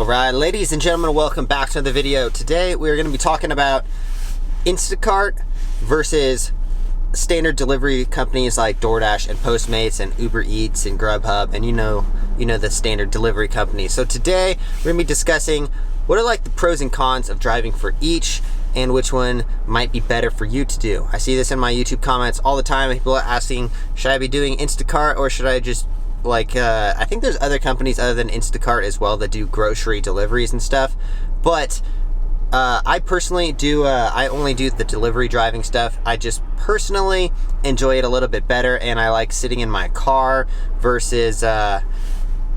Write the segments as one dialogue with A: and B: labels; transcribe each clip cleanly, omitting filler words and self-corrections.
A: Alright, ladies and gentlemen, welcome back to the video. Today we're going to be talking about Instacart versus standard delivery companies like Doordash and Postmates and Uber Eats and Grubhub, and you know the standard delivery companies. So today we're going to be discussing what are like the pros and cons of driving for each and which one might be better for you to do. I see this in my YouTube comments all the time. People are asking, should I be doing Instacart or should I just I think there's other companies other than Instacart as well that do grocery deliveries and stuff, but I personally do I only do the delivery driving stuff. I just personally enjoy it a little bit better, and I like sitting in my car versus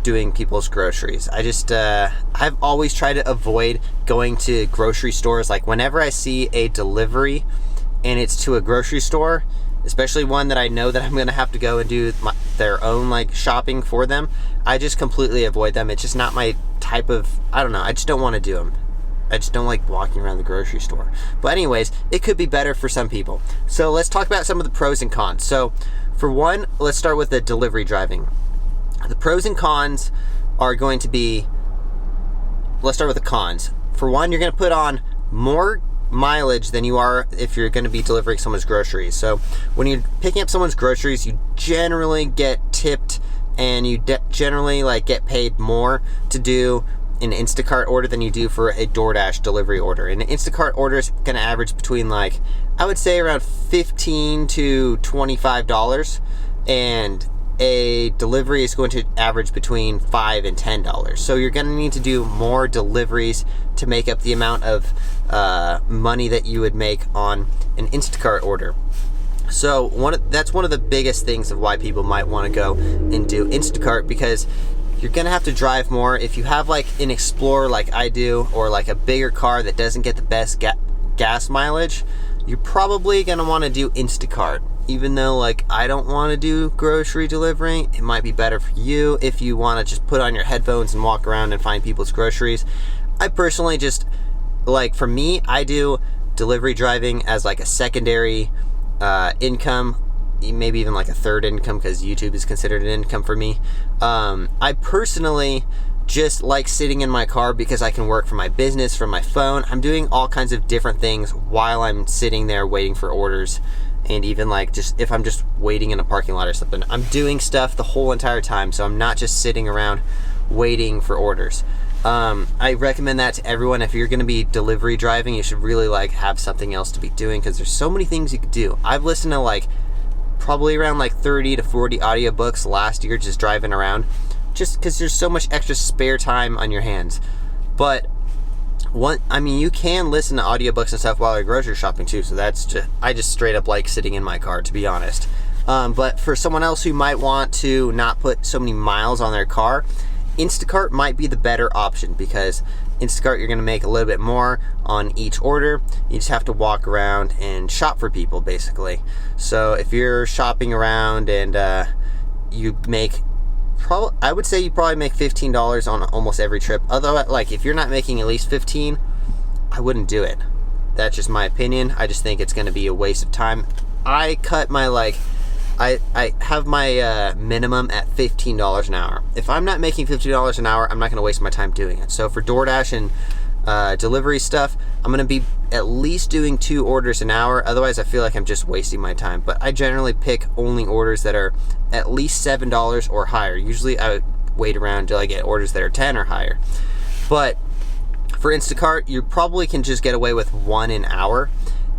A: doing people's groceries. I've always tried to avoid going to grocery stores. Like whenever I see a delivery and it's to a grocery store, especially one that I know that I'm gonna have to go and do their own like shopping for them, I just completely avoid them. It's just not my type of, I don't know, I just don't want to do them. I just don't like walking around the grocery store. But anyways, it could be better for some people. So let's talk about some of the pros and cons. So for one, let's start with the delivery driving. The pros and cons are going to be, let's start with the cons. For one, you're gonna put on more mileage than you are if you're going to be delivering someone's groceries. So when you're picking up someone's groceries, you generally get tipped, and you generally like get paid more to do an Instacart order than you do for a Doordash delivery order. And an Instacart order is going to average between like, I would say around $15 to $25, and a delivery is going to average between $5 and $10. So you're going to need to do more deliveries to make up the amount of money that you would make on an Instacart order. So that's one of the biggest things of why people might want to go and do Instacart, because you're going to have to drive more. If you have like an Explorer like I do, or like a bigger car that doesn't get the best gas mileage, you're probably going to want to do Instacart. Even though like I don't want to do grocery delivering, it might be better for you if you want to just put on your headphones and walk around and find people's groceries. I personally just, like for me, I do delivery driving as like a secondary income, maybe even like a third income, because YouTube is considered an income for me. I personally just like sitting in my car because I can work for my business from my phone. I'm doing all kinds of different things while I'm sitting there waiting for orders. And even like just if I'm just waiting in a parking lot or something, I'm doing stuff the whole entire time. So I'm not just sitting around waiting for orders. I recommend that to everyone. If you're going to be delivery driving, you should really like have something else to be doing, because there's so many things you could do. I've listened to like probably around like 30 to 40 audiobooks last year just driving around, just because there's so much extra spare time on your hands. But you can listen to audiobooks and stuff while you're grocery shopping too, so I just straight up like sitting in my car, to be honest. But for someone else who might want to not put so many miles on their car, Instacart might be the better option, because Instacart, you're going to make a little bit more on each order. You just have to walk around and shop for people, basically. So if you're shopping around and you make, I would say you probably make $15 on almost every trip. Although, like, if you're not making at least 15, I wouldn't do it. That's just my opinion. I just think it's going to be a waste of time. I cut my I have my minimum at $15 an hour. If I'm not making $50 an hour, I'm not going to waste my time doing it. So for DoorDash and delivery stuff, I'm going to be at least doing 2 orders an hour. Otherwise, I feel like I'm just wasting my time. But I generally pick only orders that are at least $7 or higher. Usually I would wait around until I get orders that are 10 or higher. But for Instacart, you probably can just get away with 1 an hour.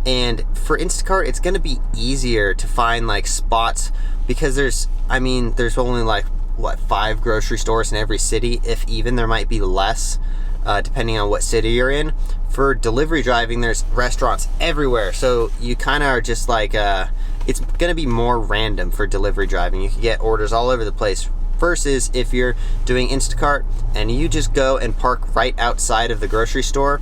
A: And for Instacart, it's going to be easier to find like spots, because there's only like 5 grocery stores in every city, if even. There might be less depending on what city you're in. For delivery driving, there's restaurants everywhere, so you kind of are just like it's going to be more random for delivery driving. You can get orders all over the place, versus if you're doing Instacart and you just go and park right outside of the grocery store.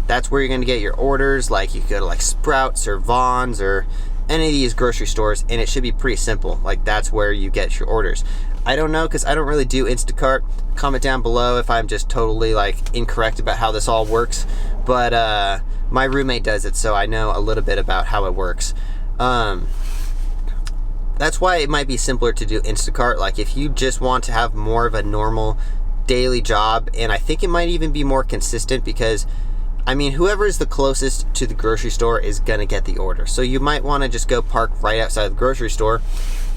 A: That's where you're going to get your orders. Like you could go to like Sprouts or Vaughn's or any of these grocery stores, and it should be pretty simple. Like that's where you get your orders. I don't know, because I don't really do Instacart. Comment down below if I'm just totally like incorrect about how this all works. But my roommate does it, so I know a little bit about how it works. That's why it might be simpler to do Instacart. Like if you just want to have more of a normal daily job, and I think it might even be more consistent because, I mean, whoever is the closest to the grocery store is gonna get the order. So you might want to just go park right outside the grocery store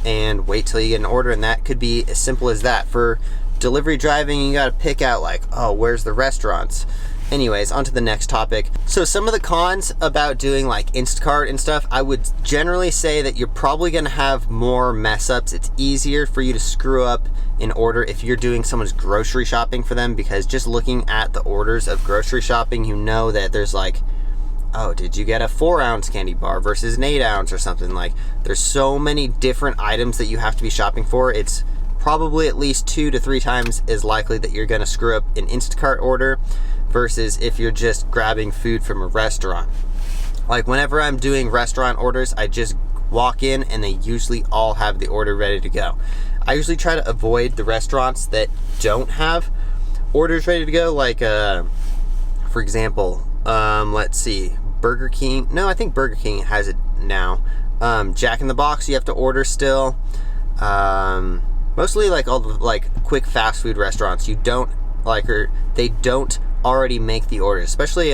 A: and wait till you get an order, and that could be as simple as that. For delivery driving, you gotta pick out like, oh, where's the restaurants? Anyways, on to the next topic. So some of the cons about doing like Instacart and stuff, I would generally say that you're probably gonna have more mess ups. It's easier for you to screw up an order if you're doing someone's grocery shopping for them, because just looking at the orders of grocery shopping, you know that there's like, oh, did you get a 4-ounce candy bar versus an 8-ounce or something? Like, there's so many different items that you have to be shopping for. It's probably at least 2 to 3 times as likely that you're gonna screw up an Instacart order versus if you're just grabbing food from a restaurant. Like, whenever I'm doing restaurant orders, I just walk in and they usually all have the order ready to go. I usually try to avoid the restaurants that don't have orders ready to go, like for example, let's see, Burger King. No, I think Burger King has it now. Jack in the Box, you have to order still. Mostly like all the like quick fast food restaurants, you don't like, or they don't already make the order, especially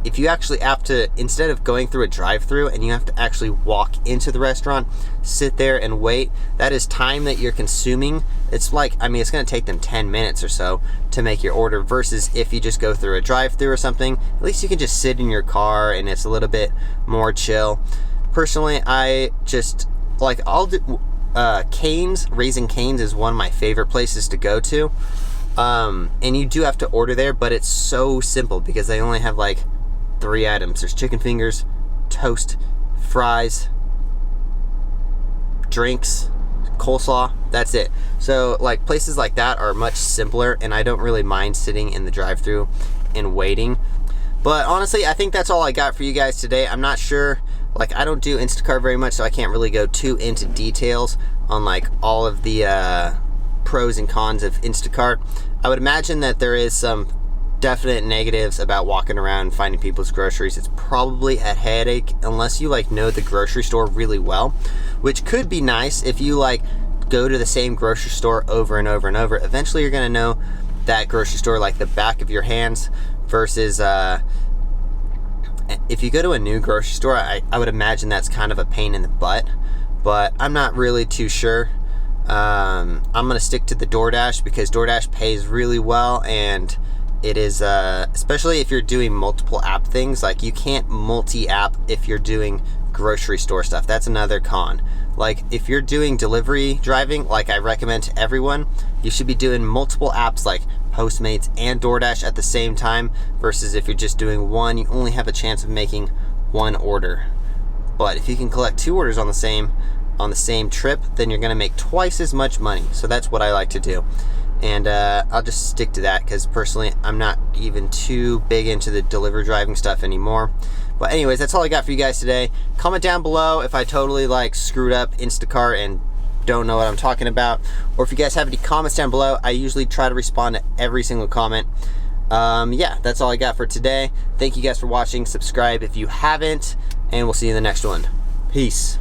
A: if you actually have to, instead of going through a drive-through and you have to actually walk into the restaurant, sit there and wait. That is time that you're consuming. It's like, I mean, it's going to take them 10 minutes or so to make your order, versus if you just go through a drive-through or something, at least you can just sit in your car and it's a little bit more chill. Personally, I just like, I'll do Cane's. Raising Cane's is one of my favorite places to go to. And you do have to order there, but it's so simple because they only have like 3 items. There's chicken fingers, toast, fries, drinks, coleslaw. That's it. So like places like that are much simpler, and I don't really mind sitting in the drive-thru and waiting. But honestly, I think that's all I got for you guys today. I'm not sure, like, I don't do Instacart very much, so I can't really go too into details on like all of the pros and cons of Instacart. I would imagine that there is some definite negatives about walking around and finding people's groceries. It's probably a headache unless you like know the grocery store really well, which could be nice if you like go to the same grocery store over and over and over. Eventually you're gonna know that grocery store like the back of your hands, versus if you go to a new grocery store, I would imagine that's kind of a pain in the butt, but I'm not really too sure. I'm gonna stick to the Doordash because Doordash pays really well, and it is especially if you're doing multiple app things. Like, you can't multi-app if you're doing grocery store stuff. That's another con. Like, if you're doing delivery driving, like I recommend to everyone, you should be doing multiple apps like Postmates and Doordash at the same time, versus if you're just doing one, you only have a chance of making one order. But if you can collect 2 orders on the same trip, then you're gonna make twice as much money. So that's what I like to do. And I'll just stick to that because personally, I'm not even too big into the delivery driving stuff anymore. But anyways, that's all I got for you guys today. Comment down below if I totally like screwed up Instacart and don't know what I'm talking about, or if you guys have any comments down below. I usually try to respond to every single comment. Yeah, that's all I got for today. Thank you guys for watching. Subscribe if you haven't, and we'll see you in the next one. Peace.